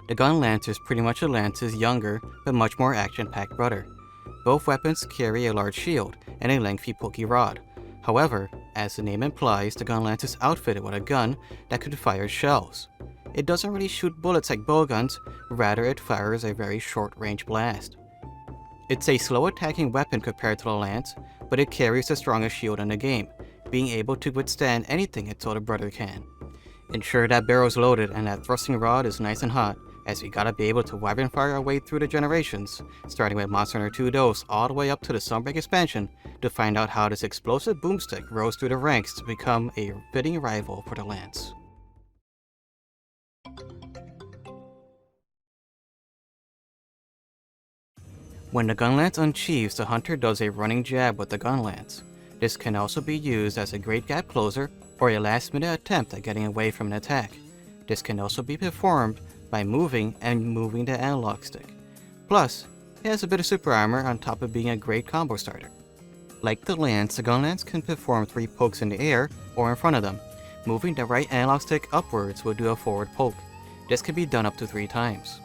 The Gunlance is pretty much the Lance's younger, but much more action-packed brother. Both weapons carry a large shield and a lengthy pokey rod. However, as the name implies, the Gunlance is outfitted with a gun that could fire shells. It doesn't really shoot bullets like bowguns, rather it fires a very short-range blast. It's a slow attacking weapon compared to the Lance, but it carries the strongest shield in the game, being able to withstand anything its older brother can. Ensure that barrel's loaded and that thrusting rod is nice and hot, as we gotta be able to wyvern fire our way through the generations, starting with Monster Hunter 2 DOS all the way up to the Sunbreak expansion, to find out how this explosive boomstick rose through the ranks to become a fitting rival for the Lance. When the Gunlance unsheathes, the hunter does a running jab with the Gunlance. This can also be used as a great gap closer or a last-minute attempt at getting away from an attack. This can also be performed by moving the analog stick. Plus, it has a bit of super armor on top of being a great combo starter. Like the Lance, the Gunlance can perform 3 pokes in the air or in front of them. Moving the right analog stick upwards will do a forward poke. This can be done up to 3 times.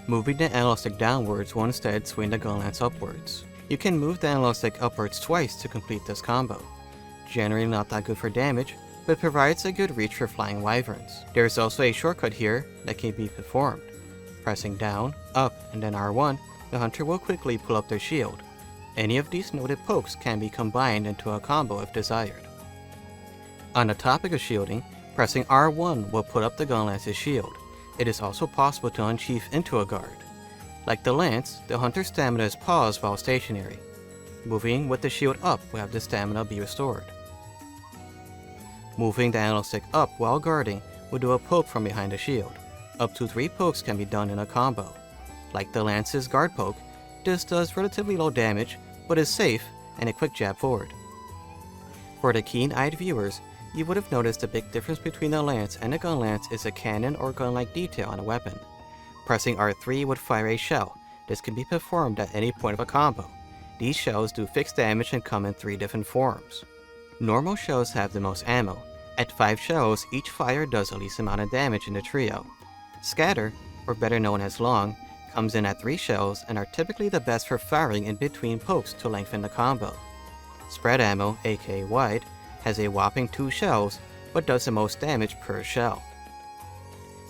Moving the analog stick downwards will instead swing the Gunlance upwards. You can move the analog stick upwards twice to complete this combo. Generally not that good for damage, but provides a good reach for flying wyverns. There is also a shortcut here that can be performed. Pressing down, up, and then R1, the hunter will quickly pull up their shield. Any of these noted pokes can be combined into a combo if desired. On the topic of shielding, pressing R1 will put up the Gunlance's shield. It is also possible to unsheath into a guard. Like the Lance, the hunter's stamina is paused while stationary. Moving with the shield up will have the stamina be restored. Moving the analog stick up while guarding will do a poke from behind the shield. Up to 3 pokes can be done in a combo. Like the Lance's guard poke, this does relatively low damage, but is safe and a quick jab forward. For the keen-eyed viewers, you would have noticed the big difference between the Lance and the Gunlance is a cannon or gun-like detail on a weapon. Pressing R3 would fire a shell. This can be performed at any point of a combo. These shells do fixed damage and come in 3 different forms. Normal shells have the most ammo. At 5 shells, each fire does the least amount of damage in the trio. Scatter, or better known as long, comes in at 3 shells and are typically the best for firing in between pokes to lengthen the combo. Spread ammo, aka wide, has a whopping 2 shells, but does the most damage per shell.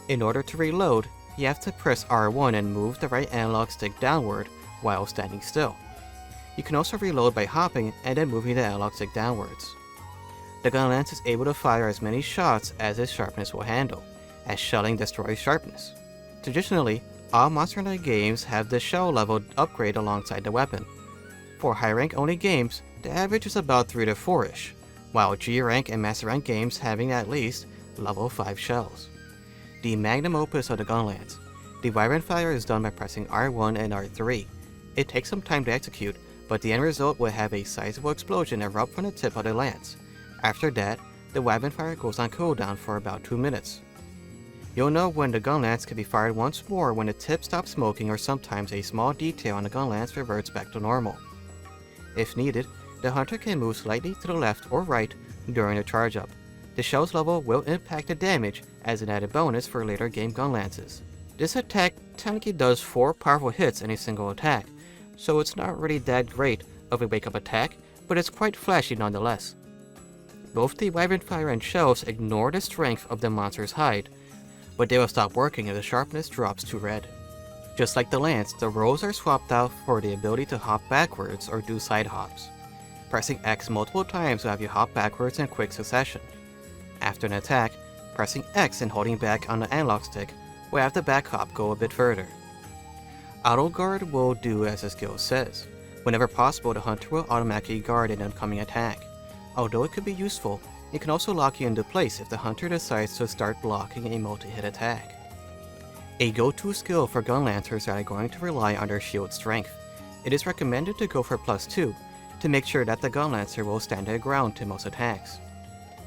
In order to reload, you have to press R1 and move the right analog stick downward while standing still. You can also reload by hopping and then moving the analog stick downwards. The Gunlance is able to fire as many shots as its sharpness will handle, as shelling destroys sharpness. Traditionally, all Monster Hunter games have the shell level upgrade alongside the weapon. For high rank only games, the average is about 3 to 4ish, while G rank and Master rank games having at least level 5 shells. The magnum opus of the Gunlance. The wyvern fire is done by pressing R1 and R3. It takes some time to execute, but the end result will have a sizable explosion erupt from the tip of the lance. After that, the wyvern fire goes on cooldown for about 2 minutes. You'll know when the Gunlance can be fired once more when the tip stops smoking, or sometimes a small detail on the Gunlance reverts back to normal. If needed, the hunter can move slightly to the left or right during the charge up. The shell's level will impact the damage as an added bonus for later game Gunlances. This attack technically does 4 powerful hits in a single attack, so it's not really that great of a wake-up attack, but it's quite flashy nonetheless. Both the wyvern fire and shells ignore the strength of the monster's hide, but they will stop working if the sharpness drops to red. Just like the Lance, the rolls are swapped out for the ability to hop backwards or do side hops. Pressing X multiple times will have you hop backwards in quick succession. After an attack, pressing X and holding back on the analog stick will have the back hop go a bit further. Auto guard will do as the skill says. Whenever possible, the hunter will automatically guard an incoming attack. Although it could be useful, it can also lock you into place if the hunter decides to start blocking a multi-hit attack. A go-to skill for Gunlancers that are going to rely on their shield strength. It is recommended to go for +2 to make sure that the Gunlancer will stand their ground to most attacks.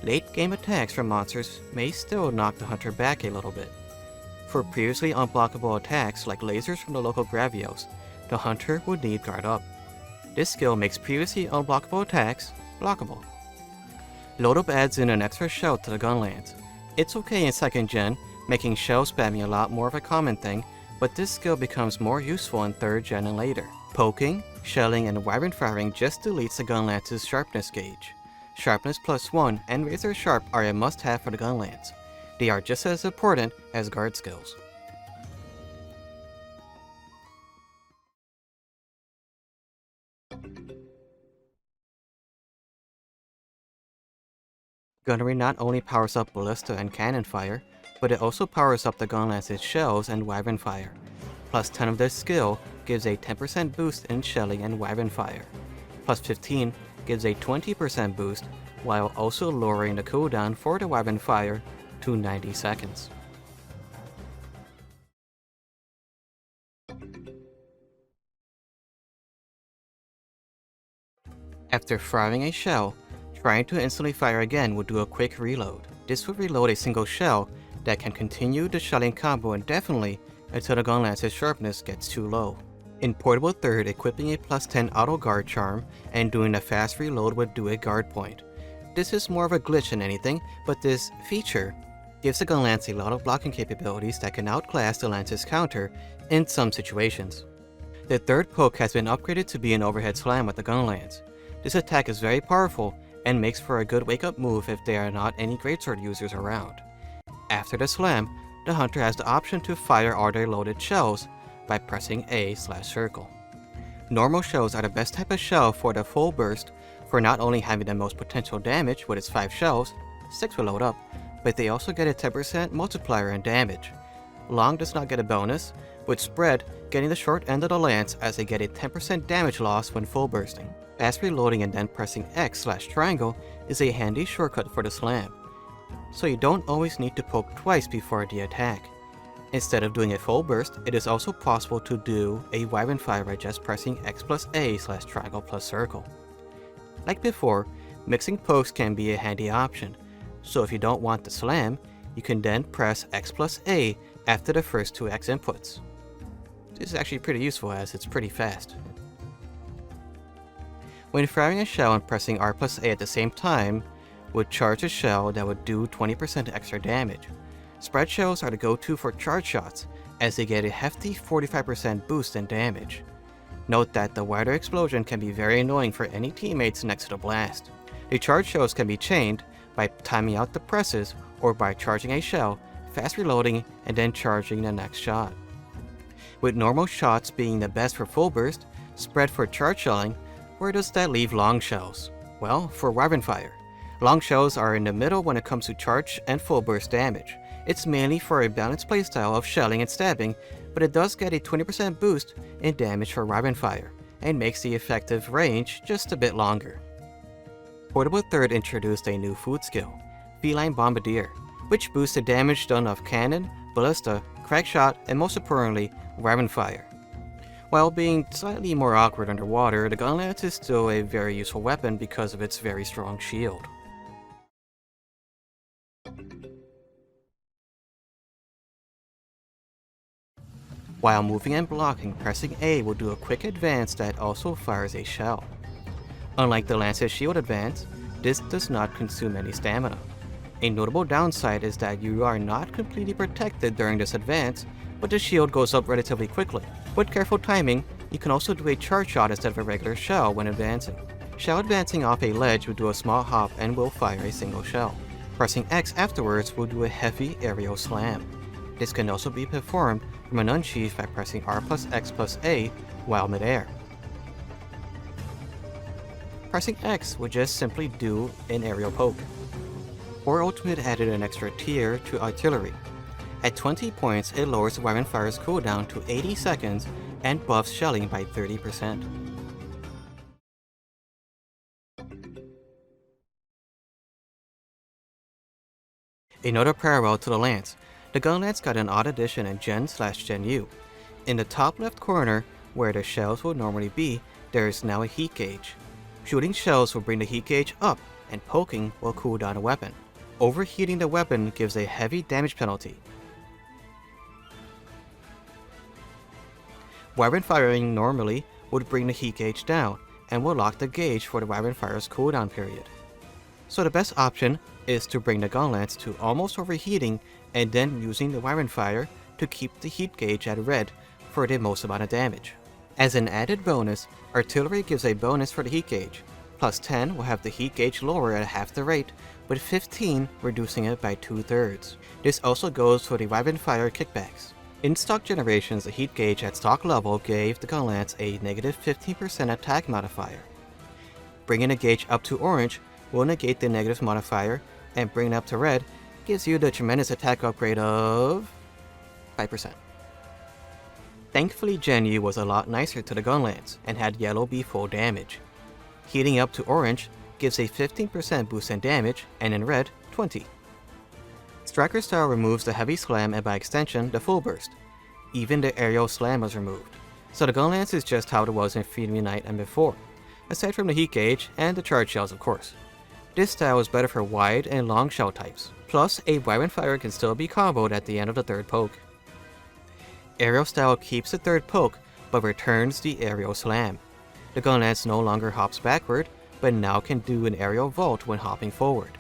Late game attacks from monsters may still knock the hunter back a little bit. For previously unblockable attacks like lasers from the local Gravios, the hunter would need guard up. This skill makes previously unblockable attacks blockable. Load up adds in an extra shell to the Gunlance. It's okay in 2nd gen, making shell spamming a lot more of a common thing, but this skill becomes more useful in 3rd gen and later. Poking, shelling, and wyvern firing just deletes the Gunlance's sharpness gauge. Sharpness +1 and razor sharp are a must-have for the Gunlance. They are just as important as guard skills. Gunnery not only powers up ballista and cannon fire, but it also powers up the Gunlance's shells and wyvern fire. Plus 10 of this skill gives a 10% boost in shelling and wyvern fire. Plus 15 gives a 20% boost, while also lowering the cooldown for the wyvern fire to 90 seconds. After firing a shell, trying to instantly fire again will do a quick reload. This will reload a single shell that can continue the shelling combo indefinitely until the Gunlance's sharpness gets too low. In Portable 3rd, equipping a +10 auto guard charm and doing a fast reload would do a guard point. This is more of a glitch than anything, but this feature gives the Gunlance a lot of blocking capabilities that can outclass the Lance's counter in some situations. The 3rd poke has been upgraded to be an overhead slam with the Gunlance. This attack is very powerful and makes for a good wake-up move if there are not any greatsword users around. After the slam, the hunter has the option to fire all their loaded shells by pressing A/circle. Normal shells are the best type of shell for the full burst for not only having the most potential damage with its 5 shells, 6 will load up, but they also get a 10% multiplier in damage. Long does not get a bonus, with Spread getting the short end of the lance as they get a 10% damage loss when full bursting. Fast reloading and then pressing X/triangle is a handy shortcut for the slam, so you don't always need to poke twice before the attack. Instead of doing a full burst, it is also possible to do a wyvern fire by just pressing X+A/triangle+circle. Like before, mixing pokes can be a handy option, so if you don't want the slam, you can then press X+A after the first 2 X inputs. This is actually pretty useful as it's pretty fast. When firing a shell and pressing R+A at the same time would charge a shell that would do 20% extra damage. Spread shells are the go-to for charge shots, as they get a hefty 45% boost in damage. Note that the wider explosion can be very annoying for any teammates next to the blast. The charge shells can be chained by timing out the presses or by charging a shell, fast reloading, and then charging the next shot. With normal shots being the best for full burst, Spread for charge shelling, where does that leave long shells? Well, for wyvern fire. Long shells are in the middle when it comes to charge and full burst damage. It's mainly for a balanced playstyle of shelling and stabbing, but it does get a 20% boost in damage for wyvern fire, and makes the effective range just a bit longer. Portable 3rd introduced a new food skill, Feline Bombardier, which boosts the damage done of cannon, ballista, crack shot, and most importantly, wyvern fire. While being slightly more awkward underwater, the Gunlance is still a very useful weapon because of its very strong shield. While moving and blocking, pressing A will do a quick advance that also fires a shell. Unlike the Lance's shield advance, this does not consume any stamina. A notable downside is that you are not completely protected during this advance, but the shield goes up relatively quickly. With careful timing, you can also do a charge shot instead of a regular shell when advancing. Shell advancing off a ledge will do a small hop and will fire a single shell. Pressing X afterwards will do a heavy aerial slam. This can also be performed from an unsheath by pressing R+X+A while midair. Pressing X would just simply do an aerial poke. Or Ultimate added an extra tier to artillery. At 20 points, it lowers the wyvern fire's cooldown to 80 seconds and buffs shelling by 30%. Another parallel to the Lance, the Gunlance got an odd addition in Gen/GenU. In the top left corner, where the shells would normally be, there is now a heat gauge. Shooting shells will bring the heat gauge up, and poking will cool down a weapon. Overheating the weapon gives a heavy damage penalty. Wyvern firing normally would bring the heat gauge down, and will lock the gauge for the wyvern fire's cooldown period. So the best option is to bring the Gunlance to almost overheating and then using the Wyvern Fire to keep the heat gauge at red for the most amount of damage. As an added bonus, Artillery gives a bonus for the heat gauge. Plus 10 will have the heat gauge lower at half the rate, with 15 reducing it by 2/3. This also goes for the Wyvern Fire kickbacks. In stock generations, the heat gauge at stock level gave the Gunlance a negative 15% attack modifier. Bringing the gauge up to orange will negate the negative modifier, and bringing it up to red gives you the tremendous attack upgrade of 5%. Thankfully, GenU was a lot nicer to the Gunlance and had yellow be full damage. Heating up to orange gives a 15% boost in damage, and in red, 20. Striker style removes the heavy slam and by extension, the full burst. Even the aerial slam was removed. So the Gunlance is just how it was in Freedom Unite and before, aside from the heat gauge and the charge shells of course. This style is better for wide and long shell types. Plus, a Wyvern Fire can still be comboed at the end of the third poke. Aerial style keeps the third poke, but returns the aerial slam. The Gunlance no longer hops backward, but now can do an aerial vault when hopping forward.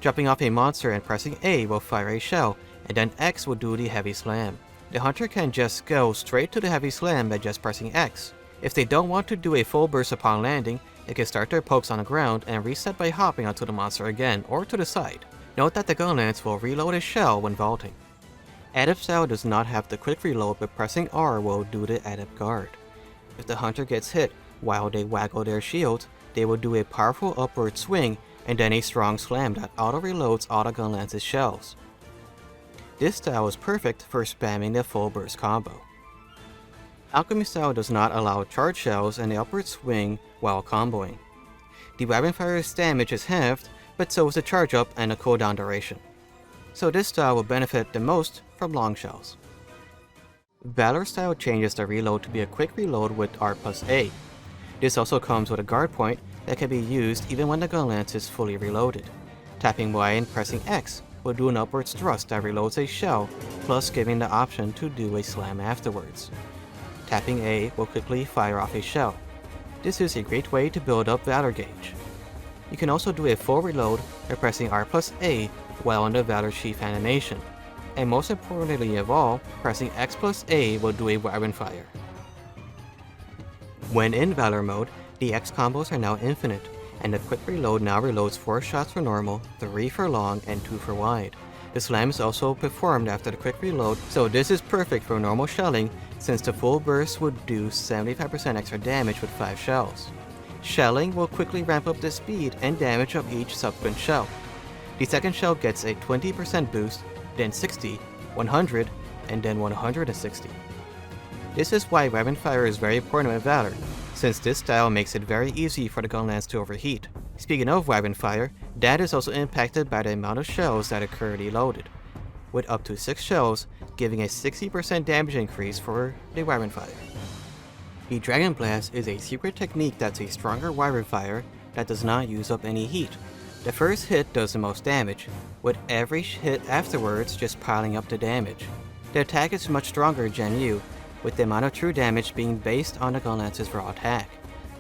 Jumping off a monster and pressing A will fire a shell, and then X will do the heavy slam. The hunter can just go straight to the heavy slam by just pressing X. If they don't want to do a full burst upon landing, they can start their pokes on the ground and reset by hopping onto the monster again or to the side. Note that the Gunlance will reload his shell when vaulting. Adept style does not have the quick reload, but pressing R will do the adept guard. If the hunter gets hit while they waggle their shields, they will do a powerful upward swing and then a strong slam that auto-reloads all the Gunlance's shells. This style is perfect for spamming the full burst combo. Alchemy style does not allow charge shells and the upward swing while comboing. The Wyvern Fire's damage is halved, but so is the charge up and the cooldown duration. So this style will benefit the most from long shells. Valor style changes the reload to be a quick reload with R plus A. This also comes with a guard point that can be used even when the Gunlance is fully reloaded. Tapping Y and pressing X will do an upwards thrust that reloads a shell, plus giving the option to do a slam afterwards. Tapping A will quickly fire off a shell. This is a great way to build up Valor gauge. You can also do a full reload by pressing R plus A while on the Valor Sheath animation. And most importantly of all, pressing X plus A will do a Wyvern Fire. When in Valor mode, the X combos are now infinite, and the quick reload now reloads 4 shots for normal, 3 for long, and 2 for wide. The slam is also performed after the quick reload, so this is perfect for normal shelling since the full burst would do 75% extra damage with 5 shells. Shelling will quickly ramp up the speed and damage of each subsequent shell. The second shell gets a 20% boost, then 60, 100, and then 160. This is why Wyvern Fire is very important with Valor, since this style makes it very easy for the Gunlance to overheat. Speaking of Wyvern Fire, that is also impacted by the amount of shells that are currently loaded, with up to 6 shells giving a 60% damage increase for the Wyvern Fire. The Dragon Blast is a secret technique that's a stronger Wyvern Fire that does not use up any heat. The first hit does the most damage, with every hit afterwards just piling up the damage. The attack is much stronger GenU, with the amount of true damage being based on the Gunlance's raw attack.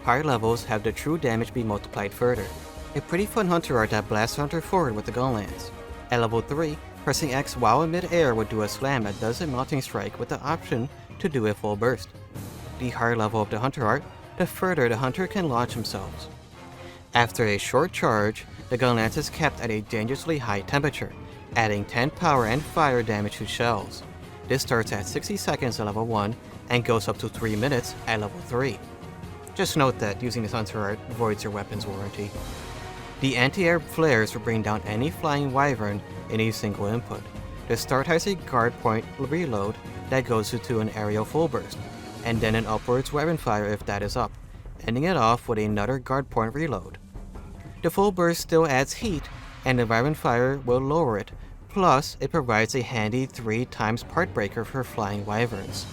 Higher levels have the true damage be multiplied further. A pretty fun hunter art that blasts hunter forward with the Gunlance. At level 3, pressing X while in mid-air would do a slam that does a melting strike with the option to do a full burst. The higher level of the hunter art, the further the hunter can launch themselves. After a short charge, the Gunlance is kept at a dangerously high temperature, adding 10 power and fire damage to shells. This starts at 60 seconds at level 1 and goes up to 3 minutes at level 3. Just note that using this hunter art voids your weapon's warranty. The anti-air flares will bring down any flying wyvern in a single input. The start has a guard point reload that goes to an aerial full burst, and then an upwards Wyvern Fire if that is up, ending it off with another guard point reload. The full burst still adds heat, and the Wyvern Fire will lower it, plus it provides a handy 3 times part breaker for flying wyverns.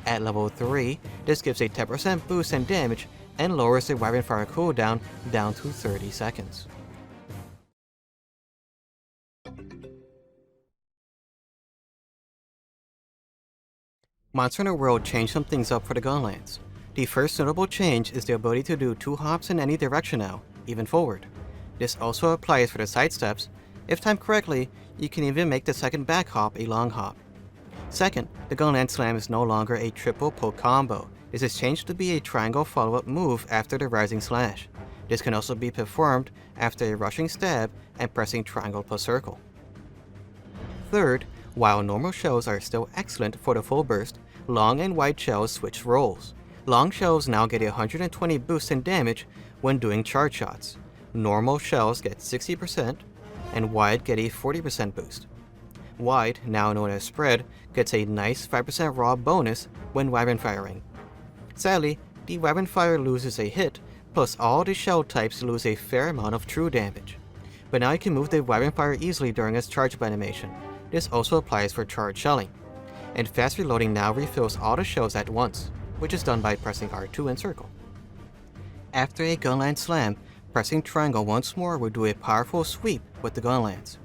At level 3, this gives a 10% boost in damage and lowers the Wyvern Fire cooldown down to 30 seconds. Monster Hunter World changed some things up for the Gunlance. The first notable change is the ability to do 2 hops in any direction now, even forward. This also applies for the side steps. If timed correctly, You can even make the second back hop a long hop. Second, the Gunlance Slam is no longer a triple poke combo. This is changed to be a triangle follow-up move after the rising slash. This can also be performed after a rushing stab and pressing triangle plus circle. Third, while normal shells are still excellent for the full burst, long and wide shells switch roles. Long shells now get a 120 boost in damage when doing charge shots. Normal shells get 60%, and wide get a 40% boost. Wide, now known as spread, gets a nice 5% raw bonus when weapon firing. Sadly, the weapon fire loses a hit, plus all the shell types lose a fair amount of true damage. But now you can move the weapon fire easily during its charge up animation. This also applies for charge shelling. And fast reloading now refills all the shells at once, which is done by pressing R2 and circle. After a Gunlance slam, pressing triangle once more will do a powerful sweep with the Gunlance.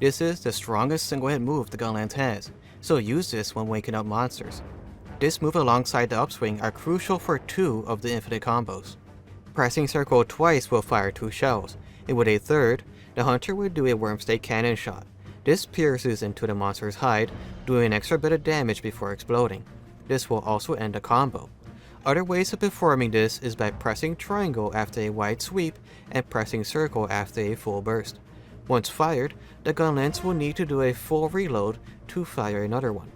This is the strongest single hit move the Gunlance has, so use this when waking up monsters. This move alongside the upswing are crucial for 2 of the infinite combos. Pressing circle twice will fire 2 shells, and with a third, the hunter will do a wormstake cannon shot. This pierces into the monster's hide, doing an extra bit of damage before exploding. This will also end a combo. Other ways of performing this is by pressing triangle after a wide sweep and pressing circle after a full burst. Once fired, the Gunlance will need to do a full reload to fire another one.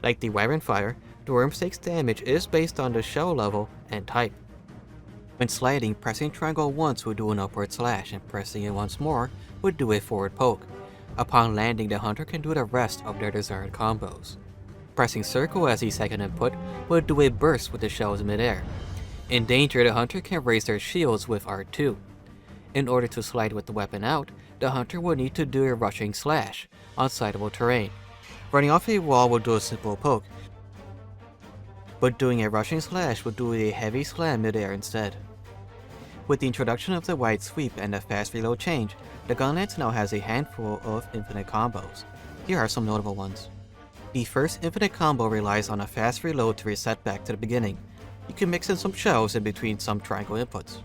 Like the weapon fire, the wormstake's damage is based on the shell level and type. When sliding, pressing triangle once will do an upward slash, and pressing it once more would do a forward poke. Upon landing, the hunter can do the rest of their desired combos. Pressing circle as the second input will do a burst with the shells midair. In danger, the hunter can raise their shields with R2. In order to slide with the weapon out, the hunter will need to do a rushing slash on slidable terrain. Running off a wall will do a simple poke, but doing a rushing slash will do a heavy slam midair instead. With the introduction of the wide sweep and the fast reload change, the Gunlance now has a handful of infinite combos. Here are some notable ones. The first infinite combo relies on a fast reload to reset back to the beginning. You can mix in some shells in between some triangle inputs.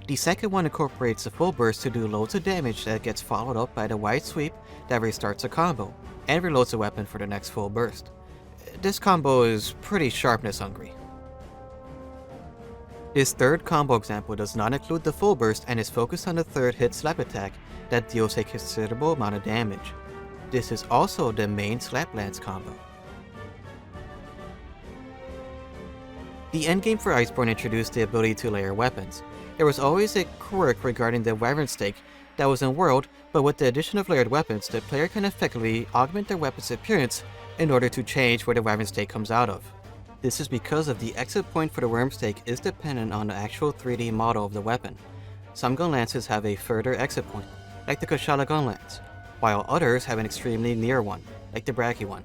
The second one incorporates a full burst to do loads of damage that gets followed up by the wide sweep that restarts a combo, and reloads the weapon for the next full burst. This combo is pretty sharpness hungry. This third combo example does not include the full burst and is focused on the third hit slap attack that deals a considerable amount of damage. This is also the main slap lance combo. The endgame for Iceborne introduced the ability to layer weapons. There was always a quirk regarding the wyvern stake that was in World, but with the addition of layered weapons, the player can effectively augment their weapon's appearance in order to change where the wyvern stake comes out of. This is because of the exit point for the worm stake is dependent on the actual 3D model of the weapon. Some Gunlances have a further exit point, like the Kushala Gunlance, while others have an extremely near one, like the Brachy one.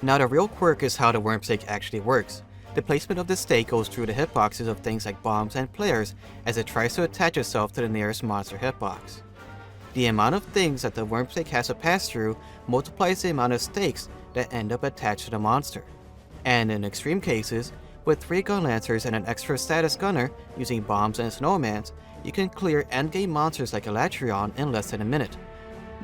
Now the real quirk is how the worm stake actually works. The placement of the stake goes through the hitboxes of things like bombs and players as it tries to attach itself to the nearest monster hitbox. The amount of things that the worm stake has to pass through multiplies the amount of stakes that end up attached to the monster. And in extreme cases, with 3 Gunlancers and an extra status gunner using bombs and snowmans, you can clear endgame monsters like Elatrion in less than a minute.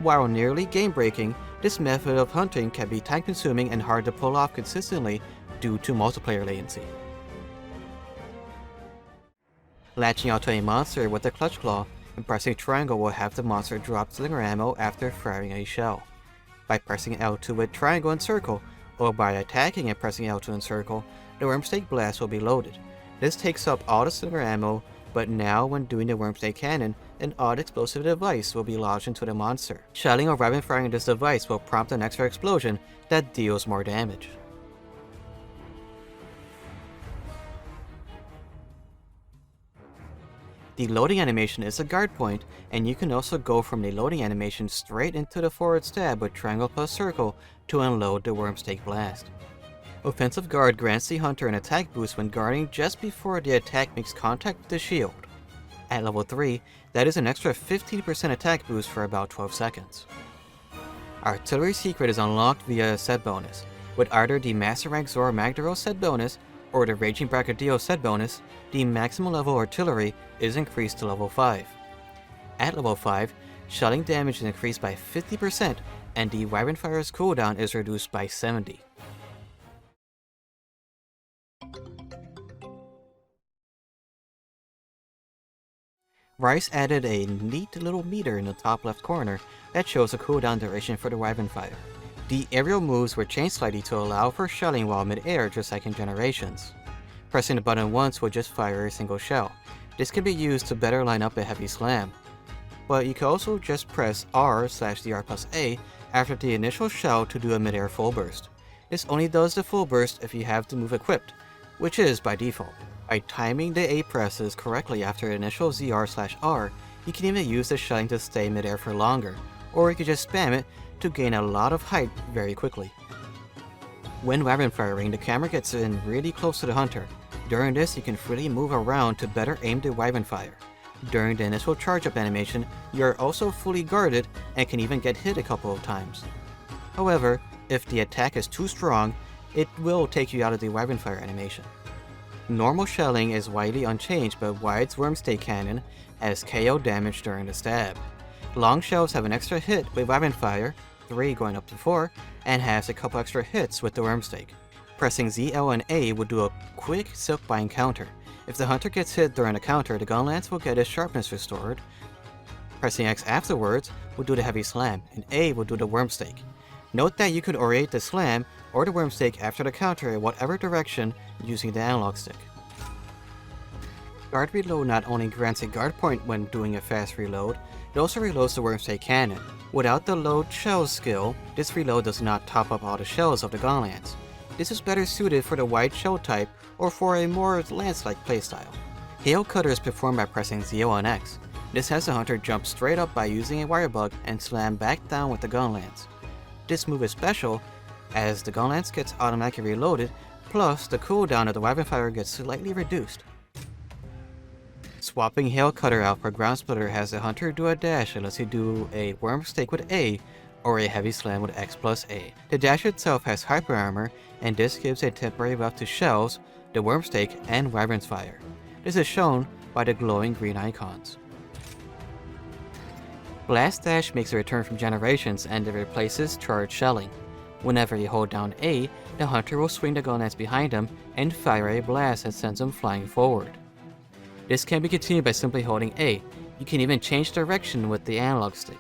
While nearly game-breaking, this method of hunting can be time-consuming and hard to pull off consistently due to multiplayer latency. Latching out to a monster with a clutch claw and pressing triangle will have the monster drop slinger ammo after firing a shell. By pressing L2 with triangle and circle, or by attacking and pressing L2 and circle, the wormstake blast will be loaded. This takes up all the slinger ammo, but now when doing the wormstake cannon, an odd explosive device will be lodged into the monster. Shelling or rapid firing this device will prompt an extra explosion that deals more damage. The loading animation is a guard point, and you can also go from the loading animation straight into the forward stab with triangle plus circle to unload the wormstake blast. Offensive guard grants the hunter an attack boost when guarding just before the attack makes contact with the shield. At level 3, that is an extra 15% attack boost for about 12 seconds. Artillery Secret is unlocked via a set bonus. With either the Master Rank Zora Magdaros set bonus or the Raging Bracadillo set bonus, the maximum level artillery is increased to level 5. At level 5, shelling damage is increased by 50% and the Wyvern Fire's cooldown is reduced by 70. MhRise added a neat little meter in the top left corner that shows the cooldown duration for the Wyvern Fire. The aerial moves were changed slightly to allow for shelling while mid-air, just like in Generations. Pressing the button once will just fire a single shell. This can be used to better line up a heavy slam. But you can also just press R/DR+A after the initial shell to do a mid-air full burst. This only does the full burst if you have the move equipped, which is by default. By timing the A presses correctly after initial ZR/R, you can even use the shelling to stay mid-air for longer, or you can just spam it to gain a lot of height very quickly. When Wyvern firing, the camera gets in really close to the hunter. During this, you can freely move around to better aim the Wyvern fire. During the initial charge-up animation, you are also fully guarded and can even get hit a couple of times. However, if the attack is too strong, it will take you out of the Wyvern fire animation. Normal shelling is widely unchanged, but Wide's Wormstake Cannon has KO damage during the stab. Long shells have an extra hit with Wyvern Fire, 3 going up to 4, and has a couple extra hits with the Wormstake. Pressing Z, L, and A will do a quick Silkbind counter. If the hunter gets hit during a counter, the Gunlance will get its sharpness restored. Pressing X afterwards will do the heavy slam, and A will do the Wormstake. Note that you could orient the slam or the Wormstake after the counter in whatever direction using the analog stick. Guard Reload not only grants a guard point when doing a fast reload, it also reloads the Wormstake Cannon. Without the Load Shells skill, this reload does not top up all the shells of the Gunlance. This is better suited for the wide shell type or for a more lance-like playstyle. Hail Cutter is performed by pressing Z on X. This has the hunter jump straight up by using a wire bug and slam back down with the Gunlance. This move is special as the Gunlance gets automatically reloaded, plus the cooldown of the Wyvern Fire gets slightly reduced. Swapping Hail Cutter out for Ground Splitter has the hunter do a dash unless you do a Wormstake with A or a Heavy Slam with X+A. The dash itself has Hyper Armor, and this gives a temporary buff to Shells, the Wormstake, and Wyvern's Fire. This is shown by the glowing green icons. Blast Dash makes a return from Generations and it replaces charged shelling. Whenever you hold down A, the hunter will swing the Gunlance behind him and fire a blast that sends him flying forward. This can be continued by simply holding A. You can even change direction with the analog stick.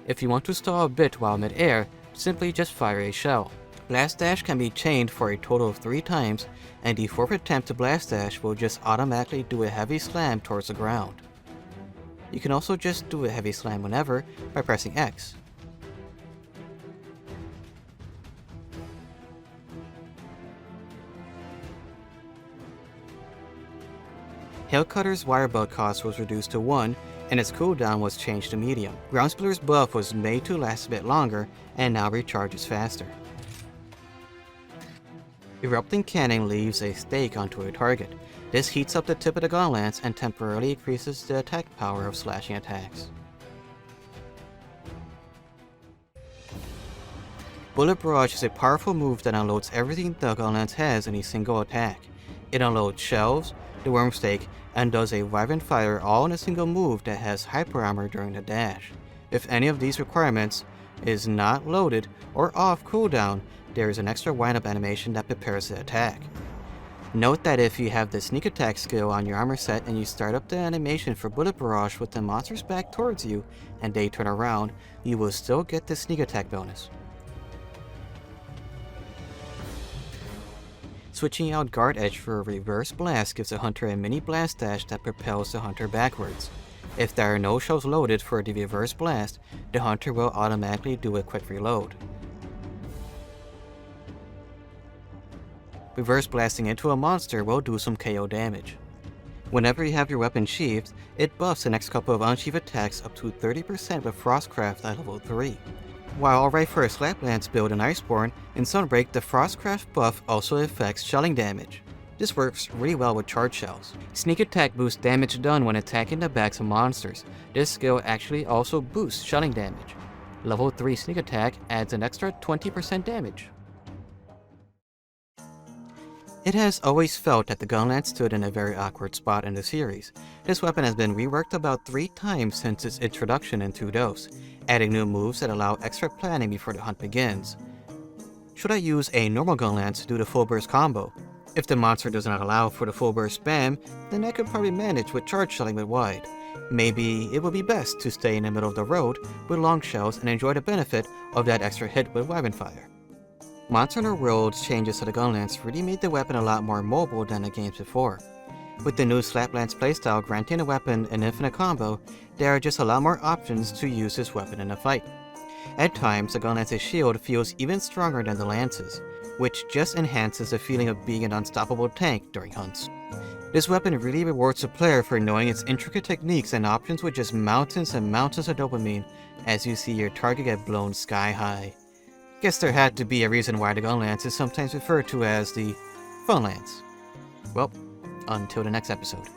If you want to stall a bit while mid-air, simply just fire a shell. Blast Dash can be chained for a total of 3 times, and the 4th attempt to Blast Dash will just automatically do a heavy slam towards the ground. You can also just do a heavy slam whenever by pressing X. Hail Cutter's wire bug cost was reduced to 1, and its cooldown was changed to medium. Ground Splitter's buff was made to last a bit longer, and now recharges faster. Erupting Cannon leaves a stake onto a target. This heats up the tip of the Gunlance and temporarily increases the attack power of slashing attacks. Bullet Barrage is a powerful move that unloads everything the Gunlance has in a single attack. It unloads Shells, the Wormstake, and does a Wyvern Fire all in a single move that has Hyper Armor during the dash. If any of these requirements is not loaded or off cooldown, there is an extra wind-up animation that prepares the attack. Note that if you have the Sneak Attack skill on your armor set and you start up the animation for Bullet Barrage with the monsters back towards you and they turn around, you will still get the Sneak Attack bonus. Switching out Guard Edge for a Reverse Blast gives the hunter a mini Blast Dash that propels the hunter backwards. If there are no shells loaded for the Reverse Blast, the hunter will automatically do a quick reload. Reverse blasting into a monster will do some KO damage. Whenever you have your weapon sheathed, it buffs the next couple of unsheathed attacks up to 30% with Frostcraft at level 3. While alright for a Slaplands build in Iceborne, in Sunbreak the Frostcraft buff also affects shelling damage. This works really well with charge shells. Sneak Attack boosts damage done when attacking the backs of monsters. This skill actually also boosts shelling damage. Level 3 Sneak Attack adds an extra 20% damage. It has always felt that the Gunlance stood in a very awkward spot in the series. This weapon has been reworked about 3 times since its introduction in 2.0, adding new moves that allow extra planning before the hunt begins. Should I use a normal Gunlance to do the full burst combo? If the monster does not allow for the full burst spam, then I could probably manage with charge shelling with wide. Maybe it would be best to stay in the middle of the road with long shells and enjoy the benefit of that extra hit with weapon fire. Monster Hunter World's changes to the Gunlance really made the weapon a lot more mobile than the games before. With the new Slap-Lance playstyle granting the weapon an infinite combo, there are just a lot more options to use this weapon in a fight. At times, the Gunlance's shield feels even stronger than the Lance's, which just enhances the feeling of being an unstoppable tank during hunts. This weapon really rewards the player for knowing its intricate techniques and options with just mountains and mountains of dopamine as you see your target get blown sky high. Guess there had to be a reason why the Gunlance is sometimes referred to as the Funlance. Well, until the next episode.